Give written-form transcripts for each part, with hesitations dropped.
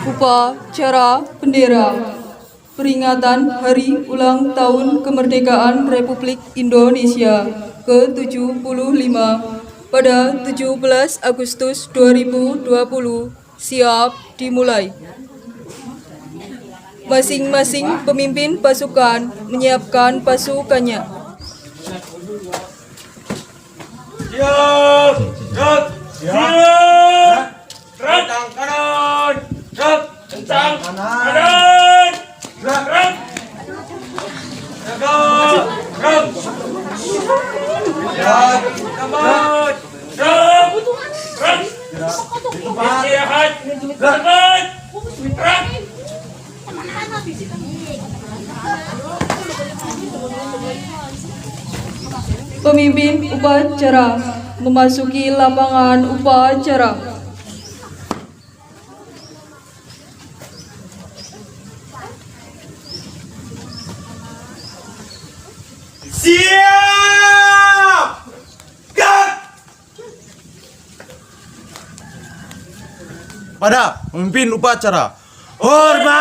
Upacara bendera peringatan Hari Ulang Tahun Kemerdekaan Republik Indonesia ke-75 pada 17 Agustus 2020 siap dimulai. Masing-masing pemimpin pasukan menyiapkan pasukannya. Siap! Gerak! Siap! Gerak! Tentang kanan! Gerak! Tentang kanan! Gerak! Gerak! Gerak! Gerak! Lambat! Gerak! Gerak! Istirahat! Gerak! Gerak! Pemimpin upacara memasuki lapangan upacara. Siap! Gerak! Pada pemimpin upacara, hormat!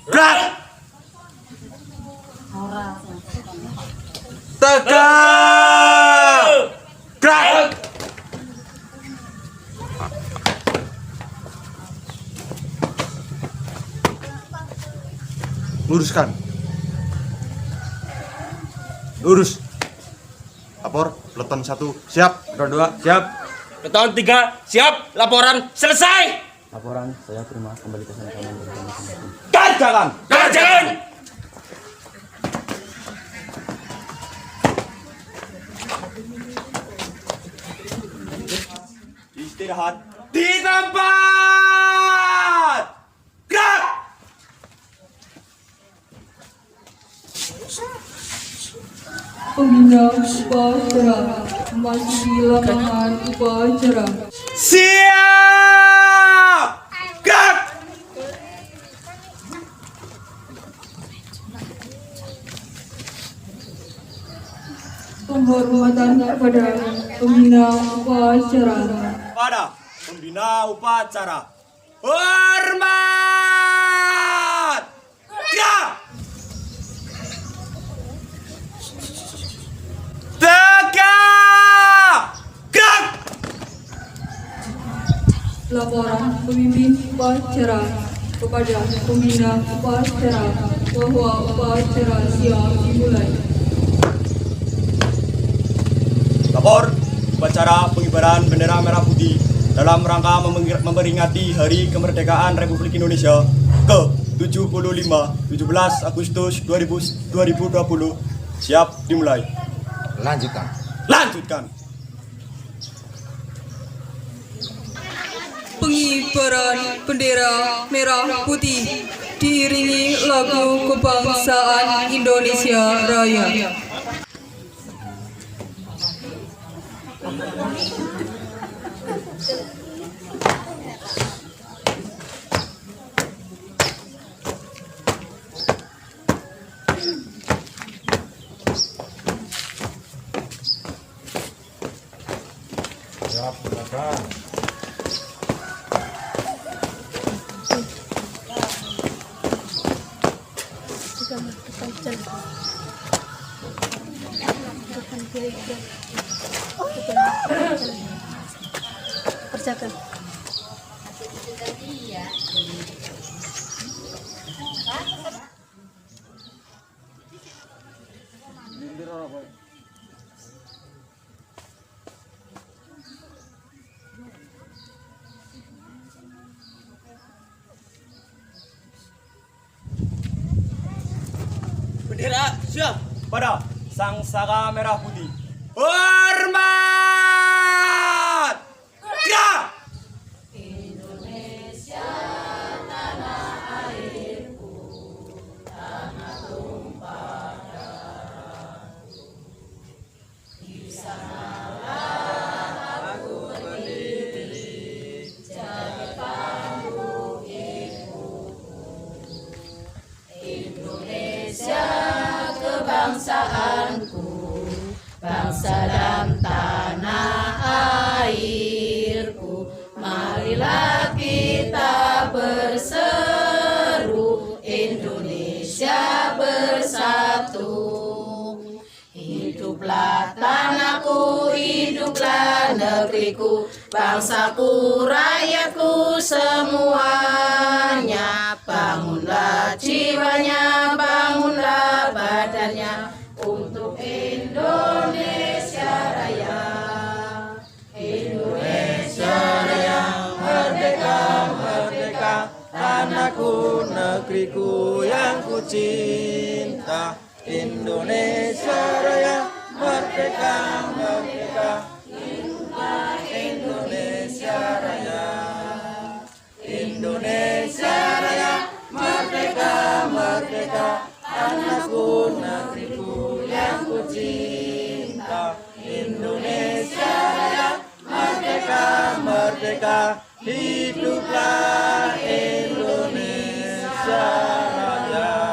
Gerak! Tegak! Gerak! Luruskan. Lurus. Lapor, peleton 1 siap, peleton 2 siap. Peleton 3 siap, laporan selesai. Laporan saya terima kembali ke sana. Kerjakan! Kerjakan! Istirahat di tempat. Gerak! Pembina upacara memasuki lapangan upacara. Siap! Gerak! Penghormatan kepada pembina upacara. Pada pembina upacara, hormat! Gerak! Tegak! Gerak! Laporan pemimpin upacara kepada pembina upacara bahwa upacara siap dimulai. Lapor upacara pengibaran bendera merah putih dalam rangka memperingati Hari Kemerdekaan Republik Indonesia ke-75 17 Agustus 2020 siap dimulai. Lanjutkan. Lanjutkan. Pengibaran bendera merah putih diiringi lagu kebangsaan Indonesia Raya. Siap, silakan. Kerjakan. Bendera siap. Pada sang saka merah putih, hormat! Gerak! Kebangsaanku, bangsa dan Hiduplah tanahku, hiduplah negeriku, bangsaku, rakyatku semuanya. Bangunlah jiwanya, bangunlah badannya untuk Indonesia Raya. Indonesia Raya, merdeka, merdeka, tanahku, negeriku yang ku cinta. Indonesia Raya, merdeka, merdeka, Indonesia Raya. Indonesia Raya, merdeka, merdeka, tanahku, negeriku yang ku cinta. Indonesia Raya, merdeka, merdeka, hiduplah Indonesia Raya.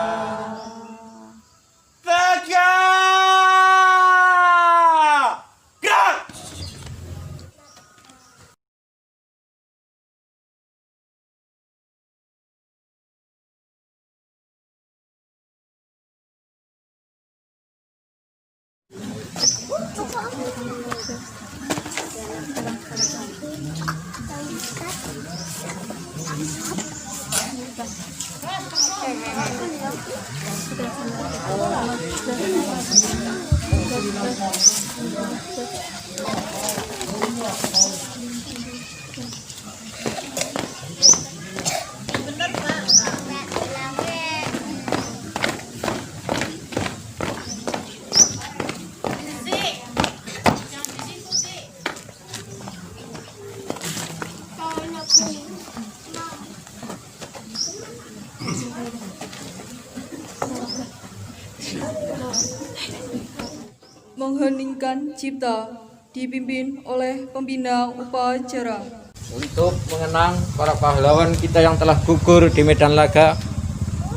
Mengheningkan Cipta dipimpin oleh pembina upacara. Untuk mengenang para pahlawan kita yang telah gugur di medan laga,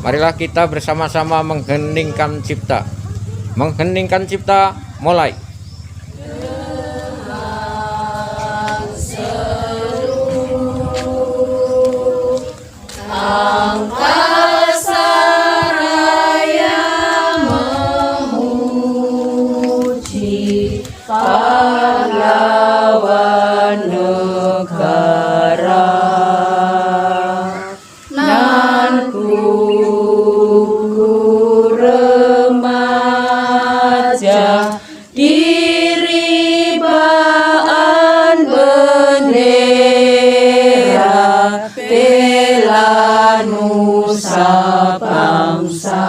marilah kita bersama-sama mengheningkan cipta. Mengheningkan cipta, mulai. Pahlawan negara, nan ku remaja, diribaan bendera, bela nusa bangsa.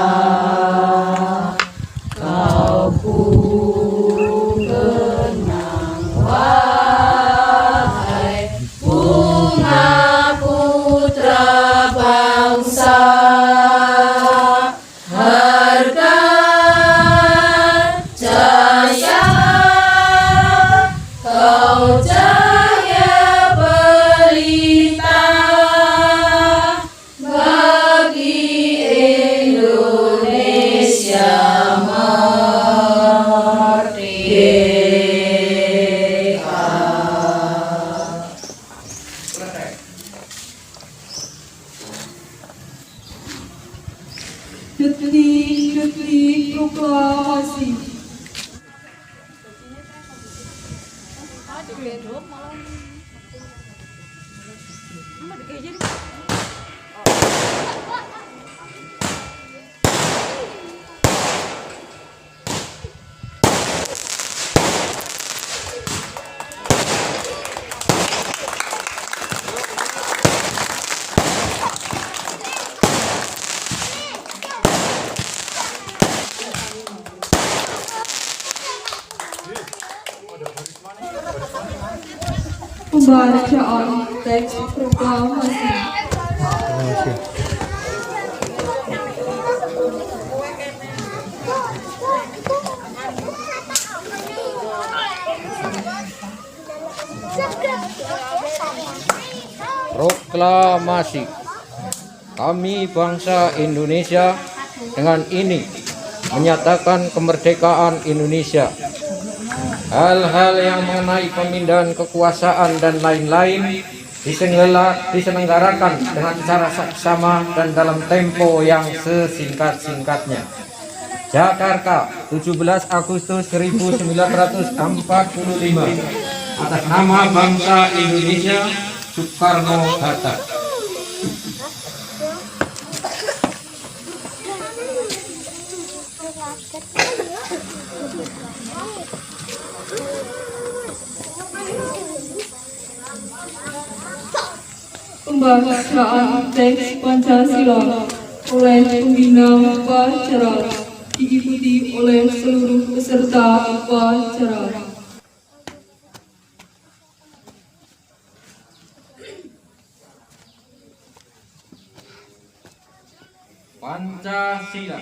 Detik-detik proklamasi. Pembacaan teks proklamasi. Proklamasi. Kami bangsa Indonesia dengan ini menyatakan kemerdekaan Indonesia. Hal-hal yang mengenai pemindahan kekuasaan dan lain-lain diselenggarakan dengan cara saksama dan dalam tempo yang sesingkat-singkatnya. Jakarta, 17 Agustus 1945. Atas nama bangsa Indonesia, Soekarno-Hatta. Pembacaan teks Pancasila oleh pembina upacara diikuti oleh seluruh peserta upacara. Pancasila.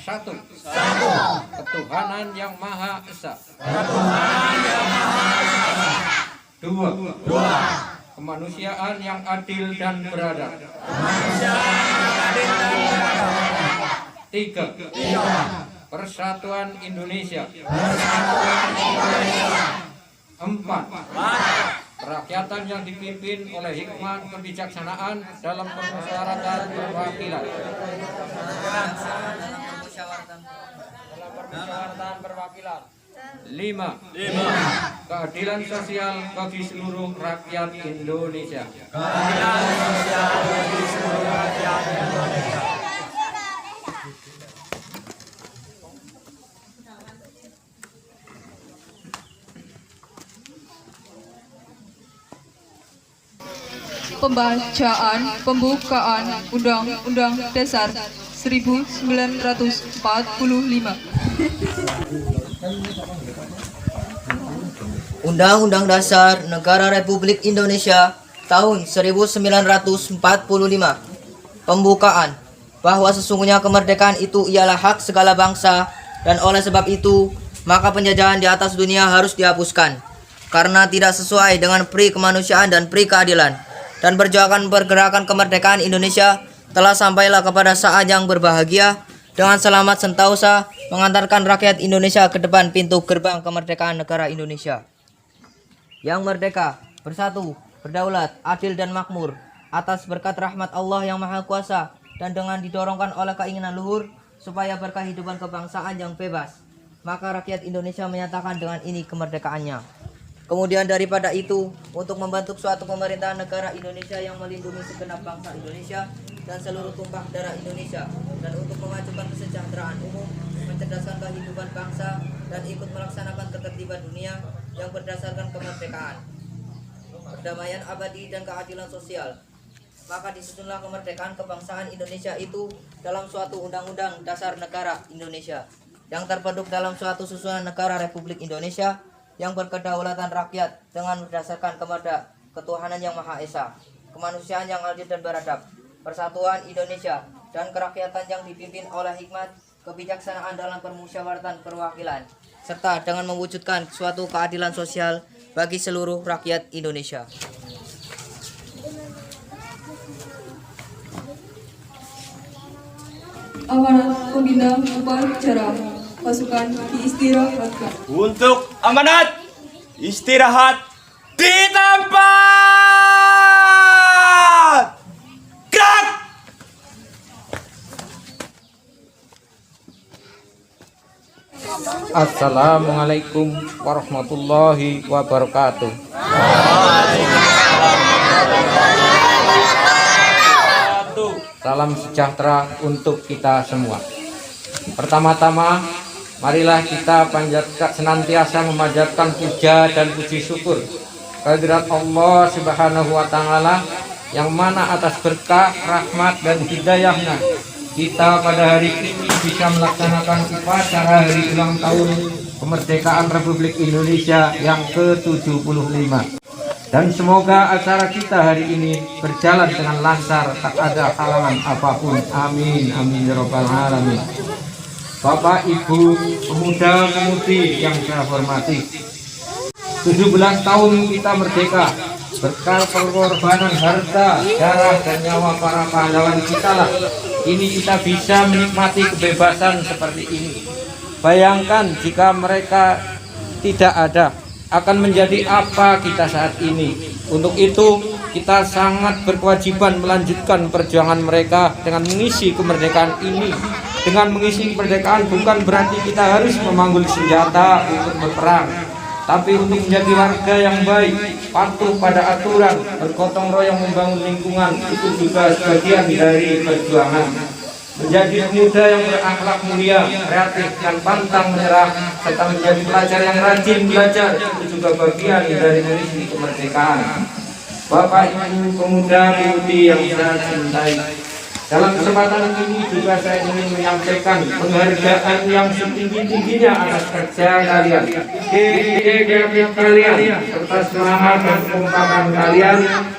Satu. Ketuhanan yang Maha Esa. Dua. Kemanusiaan yang adil dan beradab. Tiga. Persatuan Indonesia. Empat. Kerakyatan yang dipimpin oleh hikmat kebijaksanaan dalam permusyawaratan perwakilan. Lima. Keadilan sosial bagi seluruh rakyat Indonesia. Pembacaan pembukaan Undang-Undang Dasar 1945. Undang-Undang Dasar Negara Republik Indonesia tahun 1945. Pembukaan bahwa sesungguhnya kemerdekaan itu ialah hak segala bangsa dan oleh sebab itu maka penjajahan di atas dunia harus dihapuskan karena tidak sesuai dengan pri kemanusiaan dan pri keadilan. Dan pergerakan kemerdekaan Indonesia telah sampailah kepada saat yang berbahagia dengan selamat sentosa mengantarkan rakyat Indonesia ke depan pintu gerbang kemerdekaan negara Indonesia yang merdeka, bersatu, berdaulat, adil dan makmur atas berkat rahmat Allah yang Maha Kuasa dan dengan didorongkan oleh keinginan luhur supaya berkehidupan kebangsaan yang bebas, maka rakyat Indonesia menyatakan dengan ini kemerdekaannya. Kemudian daripada itu, untuk membentuk suatu pemerintahan negara Indonesia yang melindungi segenap bangsa Indonesia dan seluruh tumpah darah Indonesia, dan untuk memajukan kesejahteraan umum, mencerdaskan kehidupan bangsa, dan ikut melaksanakan ketertiban dunia yang berdasarkan kemerdekaan, perdamaian abadi dan keadilan sosial. Maka disusunlah kemerdekaan kebangsaan Indonesia itu dalam suatu undang-undang dasar negara Indonesia yang terbentuk dalam suatu susunan negara Republik Indonesia yang berkedaulatan rakyat dengan berdasarkan kepada ketuhanan yang Maha Esa, kemanusiaan yang adil dan beradab, persatuan Indonesia, dan kerakyatan yang dipimpin oleh hikmat kebijaksanaan dalam permusyawaratan perwakilan, serta dengan mewujudkan suatu keadilan sosial bagi seluruh rakyat Indonesia. Amanat pembina upacara pasukan diistirahatkan. Untuk amanat, istirahat di tempat. Gerak! Assalamualaikum warahmatullahi wabarakatuh. Salam sejahtera untuk kita semua. Pertama-tama, marilah kita senantiasa memanjatkan puja dan puji syukur kehadirat Allah Subhanahu wa Ta'ala, yang mana atas berkah, rahmat, dan hidayahnya kita pada hari ini bisa melaksanakan upacara hari ulang tahun kemerdekaan Republik Indonesia yang ke-75. Dan semoga acara kita hari ini berjalan dengan lancar, tak ada halangan apapun. Amin, amin ya rabbal alamin. Bapak, Ibu, pemuda-pemudi yang saya hormati, 17 tahun kita merdeka. Berkat pengorbanan harta, darah, dan nyawa para pahlawan kita lah ini kita bisa menikmati kebebasan seperti ini. Bayangkan jika mereka tidak ada, akan menjadi apa kita saat ini. Untuk itu, kita sangat berkewajiban melanjutkan perjuangan mereka dengan mengisi kemerdekaan ini. Dengan mengisi kemerdekaan bukan berarti kita harus memanggul senjata untuk berperang, tapi untuk menjadi warga yang baik, patuh pada aturan, bergotong royong membangun lingkungan, itu juga sebagian dari perjuangan. Menjadi pemuda yang berakhlak mulia, kreatif dan pantang menyerah, serta menjadi pelajar yang rajin belajar, itu juga bagian dari mengisi kemerdekaan. Bapak Ibu pemuda pemudi yang saya cintai, dalam kesempatan ini juga saya ingin menyampaikan penghargaan yang setinggi-tingginya atas kerja kalian, dedikasi kalian, serta semangat dan kekompakan kalian,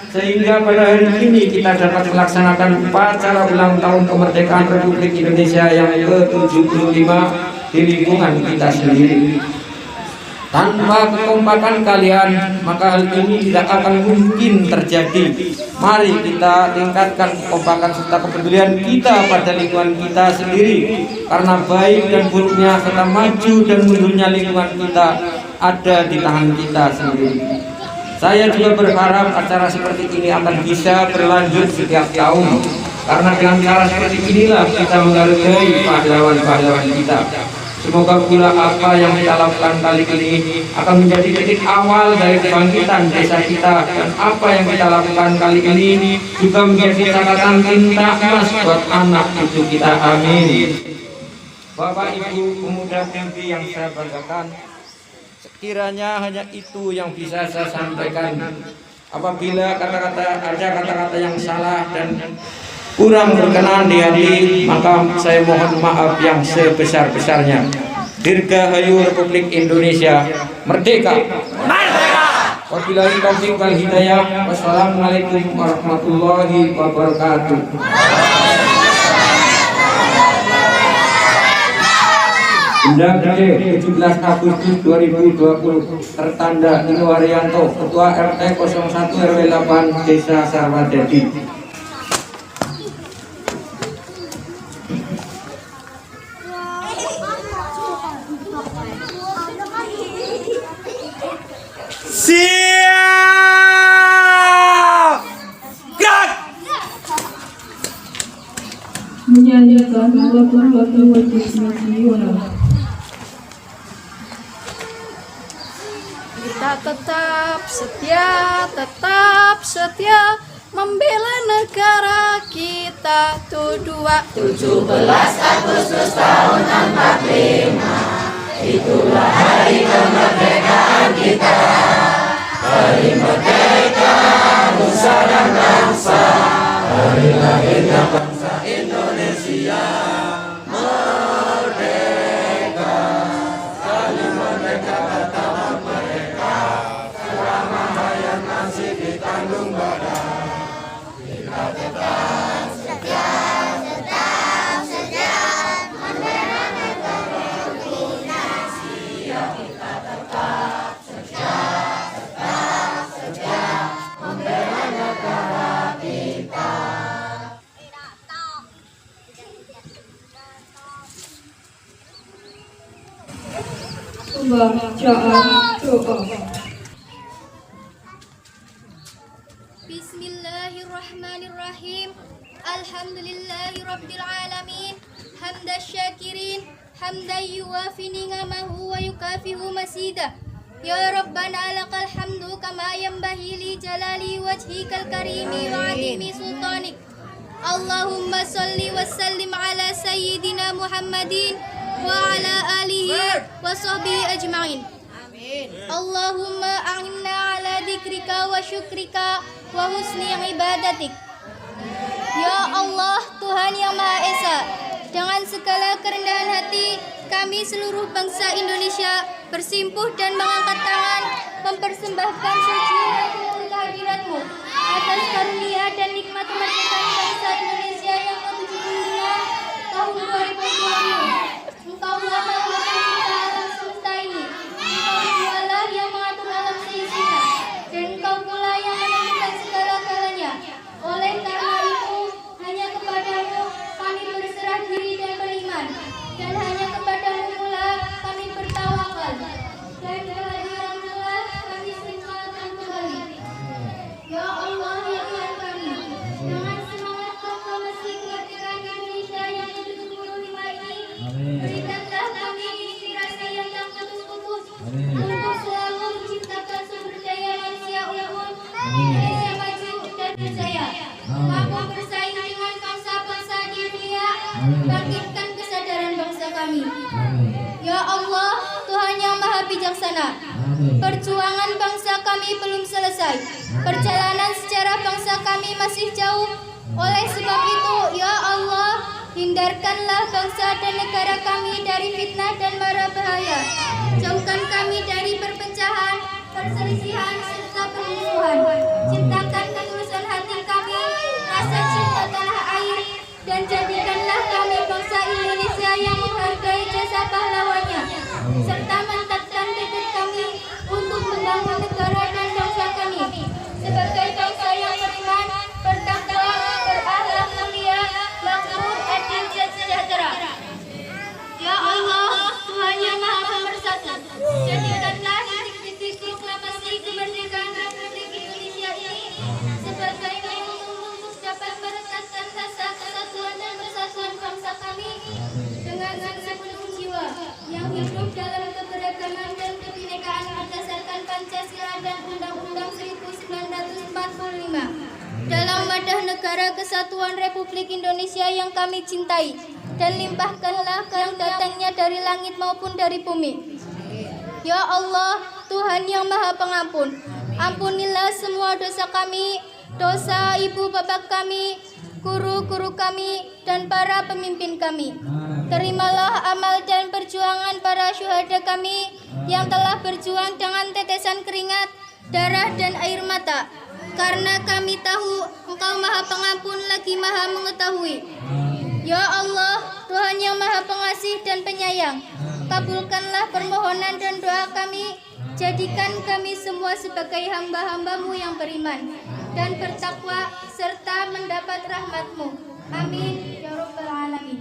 sehingga pada hari ini kita dapat melaksanakan upacara ulang tahun kemerdekaan Republik Indonesia yang ke-75 di lingkungan kita sendiri. Tanpa kekompakan kalian, maka hal ini tidak akan mungkin terjadi. Mari kita tingkatkan kekompakan serta kepedulian kita pada lingkungan kita sendiri, karena baik dan buruknya serta maju dan mundurnya lingkungan kita ada di tangan kita sendiri. Saya juga berharap acara seperti ini akan bisa berlanjut setiap tahun, karena dengan cara seperti inilah kita menghargai pahlawan-pahlawan kita. Semoga pula apa yang kita lakukan kali ini akan menjadi titik awal dari kebangkitan desa kita, dan apa yang kita lakukan kali ini juga menjadi catatan tinta emas buat anak cucu kita. Amin. Bapak Ibu pemuda pemudi yang saya banggakan, sekiranya hanya itu yang bisa saya sampaikan. Apabila ada kata-kata yang salah dan kurang berkenan di hati, maka saya mohon maaf yang sebesar-besarnya. Dirgahayu Republik Indonesia Merdeka! Merdeka! Wabillahi taufiq wal hidayah. Wassalamualaikum warahmatullahi wabarakatuh. Undang Gede 17 Agustus 2020 tertanda Nino Haryanto, Ketua RT 01 RW 8 Desa Sarwadadi. Siap! Gerak! Menyanyikan lagu-lagu wajib nasional. Kita tetap setia membela negara kita. 17 Agustus tahun 45. Itulah hari kemerdekaan kita. Hari merdeka nusa dan bangsa. Hari lahirnya bangsa Indonesia. Merdeka, sekali merdeka tetap merdeka. Selama hayat masih ditanggung badan. Kita tetap setia membela negara kita. Siap, kita tetap setia membela negara kita. Pembacaan doa. Bismillahirrahmanirrahim. Alhamdulillahi rabbil alamin. Hamdas syakirin, hamdan yuwafi ni'amahu wa yukafihu masida. Ya Rabbana lakal hamdu kama yanbaghi li jalali wajhikal karimi wa adimi sultanik. Allahumma salli wa sallim ala sayyidina Muhammadin wa ala alihi wa sahbihi ajma'in. Allahumma a'inna ala dzikrika wa syukrika wa husni ibadatik. Ya Allah, Tuhan yang Maha Esa, dengan segala kerendahan hati kami seluruh bangsa Indonesia bersimpuh dan mengangkat tangan mempersembahkan suci kehadirat-Mu atas karunia dan nikmat kemerdekaan bangsa Indonesia yang ke-75 tahun 2020. Engkaulah yang mencipta alam semesta ini. Engkau jualah yang mengatur alam seisinya, dan Engkau pula yang menentukan segala-galanya. Oleh karena itu, hanya kepadamu kami berserah diri dan beriman, dan hanya kepadamu pula kami bertawakal. Dan kehadiran telah sana. Perjuangan bangsa kami belum selesai. Perjalanan sejarah bangsa kami masih jauh. Oleh sebab itu, ya Allah, hindarkanlah bangsa dan negara kami dari fitnah dan mara bahaya. Jauhkan kami dari perpecahan, perselisihan, serta permusuhan. Ciptakan ketulusan hati kami, rasa cinta tanah air, dan jadikanlah kami bangsa Indonesia yang menghargai jasa pahlawannya, serta mantapkan tekad kami untuk membangun negara dan bangsa kami sebagai bangsa yang beriman, bertakwa, berakhlak mulia, makmur, adil, dan sejahtera. Ya Allah, Tuhan yang Maha Pemersatu, jadikanlah titik-titik proklamasi kemerdekaan Republik Indonesia ini sebagai momentum untuk dapat merekatkan rasa kesatuan dan persatuan bangsa kami dengan sepenuh jiwa yang hidup dalam keberagaman dan kebinekaan berdasarkan Pancasila dan Undang-Undang 1945. Dalam wadah negara kesatuan Republik Indonesia yang kami cintai, dan limpahkanlah yang datangnya dari langit maupun dari bumi. Ya Allah, Tuhan yang Maha Pengampun, ampunilah semua dosa kami, dosa ibu bapak kami, guru-guru kami, dan para pemimpin kami. Terimalah amal dan perjuangan para syuhada kami yang telah berjuang dengan tetesan keringat, darah, dan air mata. Karena kami tahu Engkau Maha Pengampun lagi Maha Mengetahui. Ya Allah, Tuhan yang Maha Pengasih dan Penyayang, kabulkanlah permohonan dan doa kami. Jadikan kami semua sebagai hamba-hamba-Mu yang beriman dan bertakwa serta mendapat rahmat-Mu. Amin ya Rabbal Alamin.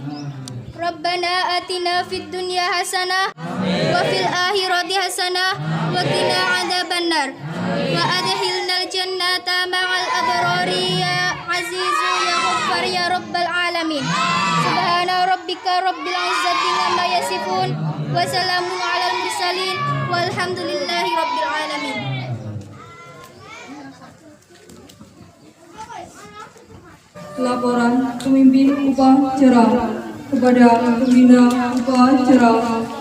Rabbana atina fid dunya hasanah wa fil akhirati hasanah wa qina adzabannar wa adkhilnal jannata ma'al abrari ya azizu ya ghaffar ya Rabbal Alamin. Subhana rabbika rabbil izzati amma yasifun wa salamun alal mursalin walhamdulillahi rabbil alamin. Laporan pemimpin upacara kepada pembina upacara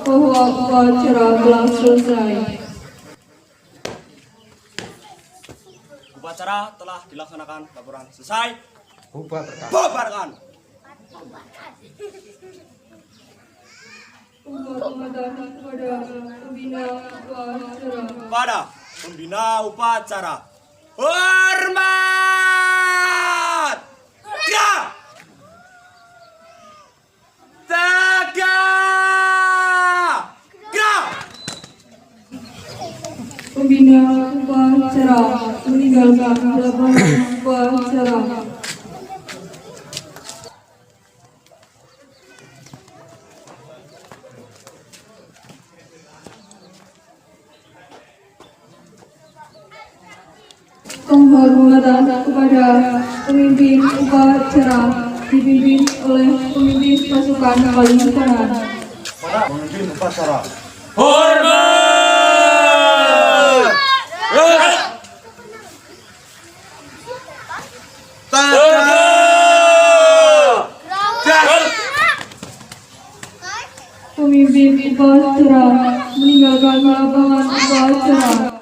bahwa upacara telah selesai. Upacara telah dilaksanakan. Laporan selesai. Bubarkan. Bubarkan. Penghormatan kepada pembina upacara. Pada pembina upacara, hormat. Ya. Tegak. Ya. Pembina upacara meninggalkan lapangan upacara. Penghormatan kepada pemimpin upacara dipimpin oleh pemimpin pasukan paling kanan. Pada pemimpin upacara. Hormat. Pemimpin upacara meninggalkan lapangan upacara.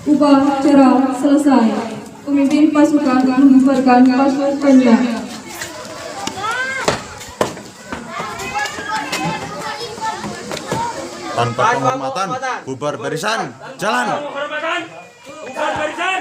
Upacara selesai. Pemimpin pasukan membubarkan pasukannya. Tanpa penghormatan, bubar barisan, jalan. Penghormatan. Bubar barisan.